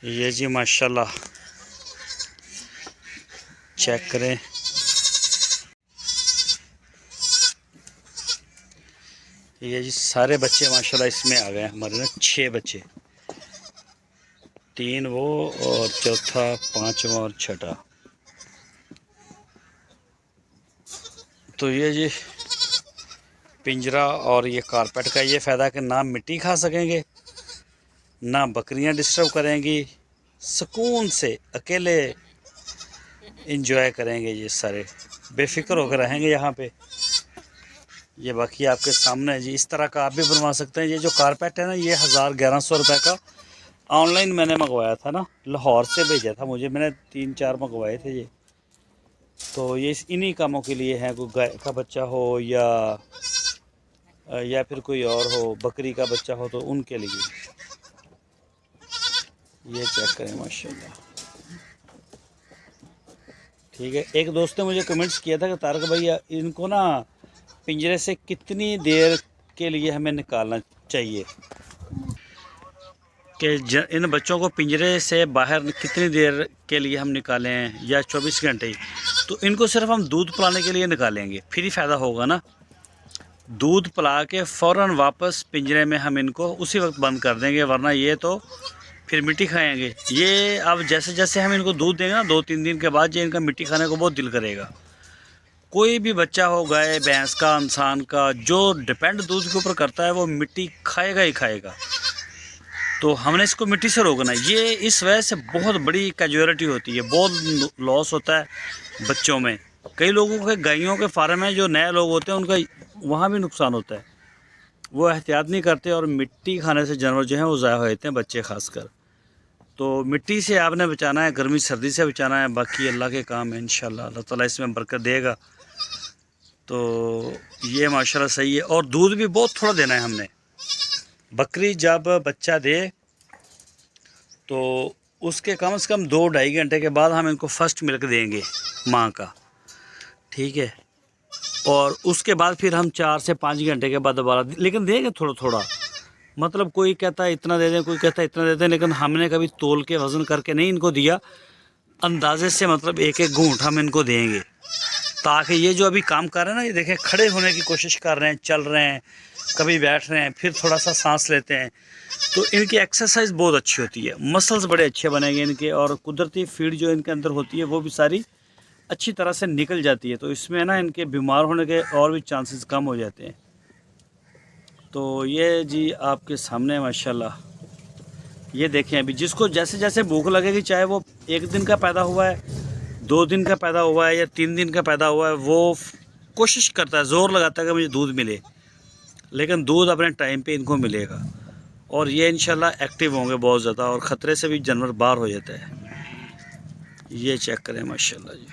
ये जी माशाल्लाह चेक करें। ये जी सारे बच्चे माशाल्लाह इसमें आ गए हमारे ना, 6 बच्चे, 3 वो और चौथा, 5वां और छठा। तो ये जी पिंजरा और ये कारपेट का ये फ़ायदा कि ना मिट्टी खा सकेंगे, ना बकरियां डिस्टर्ब करेंगी, सुकून से अकेले इंजॉय करेंगे। ये सारे बेफिक्र होकर रहेंगे यहाँ पे। ये बाकी आपके सामने है जी, इस तरह का आप भी बनवा सकते हैं। ये जो कारपेट है ना, ये 1100 रुपये का ऑनलाइन मैंने मंगवाया था ना, लाहौर से भेजा था मुझे, मैंने 3-4 मंगवाए थे ये। तो ये इन्हीं कामों के लिए है, कोई गाय का बच्चा हो या फिर कोई और हो, बकरी का बच्चा हो, तो उनके लिए। ये चेक करें माशाल्लाह। ठीक है। एक दोस्त ने मुझे कमेंट्स किया था कि तारक भैया इनको ना पिंजरे से कितनी देर के लिए हमें निकालना चाहिए, कि इन बच्चों को पिंजरे से बाहर कितनी देर के लिए हम निकालें, या 24 घंटे ही। तो इनको सिर्फ हम दूध पिलाने के लिए निकालेंगे, फिर ही फ़ायदा होगा ना। दूध पिला के फ़ौरन वापस पिंजरे में हम इनको उसी वक्त बंद कर देंगे, वरना ये तो फिर मिट्टी खाएंगे। ये अब जैसे जैसे हम इनको दूध देंगे ना, 2-3 दिन के बाद ये इनका मिट्टी खाने को बहुत दिल करेगा। कोई भी बच्चा हो, गाय भैंस का, इंसान का, जो डिपेंड दूध के ऊपर करता है, वो मिट्टी खाएगा ही खाएगा। तो हमने इसको मिट्टी से रोकना है। ये इस वजह से बहुत बड़ी कैजुअलिटी होती है, बहुत लॉस होता है बच्चों में। कई लोगों के गायों के फार्म में जो नए लोग होते हैं, उनका वहाँ भी नुकसान होता है। वो एहतियात नहीं करते और मिट्टी खाने से जानवर जो हैं वो ज़ाया हो जाते हैं, बच्चे खासकर। तो मिट्टी से आपने बचाना है, गर्मी सर्दी से बचाना है। बाकी अल्लाह के काम है, इंशाल्लाह अल्लाह ताला इसमें बरकत देगा। तो ये माशाल्लाह सही है। और दूध भी बहुत थोड़ा देना है हमने। बकरी जब बच्चा दे तो उसके कम से कम 2-2.5 घंटे के बाद हम इनको फर्स्ट मिल्क देंगे माँ का, ठीक है। और उसके बाद फिर हम 4 से 5 घंटे के बाद दोबारा, लेकिन देंगे थोड़ा थोड़ा। मतलब कोई कहता है इतना दे दें, कोई कहता है इतना दे दें, लेकिन हमने कभी तोल के वज़न करके नहीं इनको दिया, अंदाजे से मतलब एक एक घूंट हम इनको देंगे, ताकि ये जो अभी काम कर रहे हैं ना, ये देखें खड़े होने की कोशिश कर रहे हैं, चल रहे हैं, कभी बैठ रहे हैं, फिर थोड़ा सा सांस लेते हैं। तो इनकी एक्सरसाइज बहुत अच्छी होती है, मसल्स बड़े अच्छे बनेंगे इनके, और कुदरती फीड जो इनके अंदर होती है वो भी सारी अच्छी तरह से निकल जाती है। तो इसमें ना इनके बीमार होने के और भी चांसेस कम हो जाते हैं। तो ये जी आपके सामने माशाल्लाह, ये देखें अभी जिसको जैसे जैसे भूख लगेगी, चाहे वो 1 दिन का पैदा हुआ है, 2 दिन का पैदा हुआ है या 3 दिन का पैदा हुआ है, वो कोशिश करता है, ज़ोर लगाता है कि मुझे दूध मिले। लेकिन दूध अपने टाइम पे इनको मिलेगा, और ये इंशाल्लाह एक्टिव होंगे बहुत ज़्यादा, और ख़तरे से भी जानवर बाहर हो जाता है। ये चेक करें माशाल्लाह जी।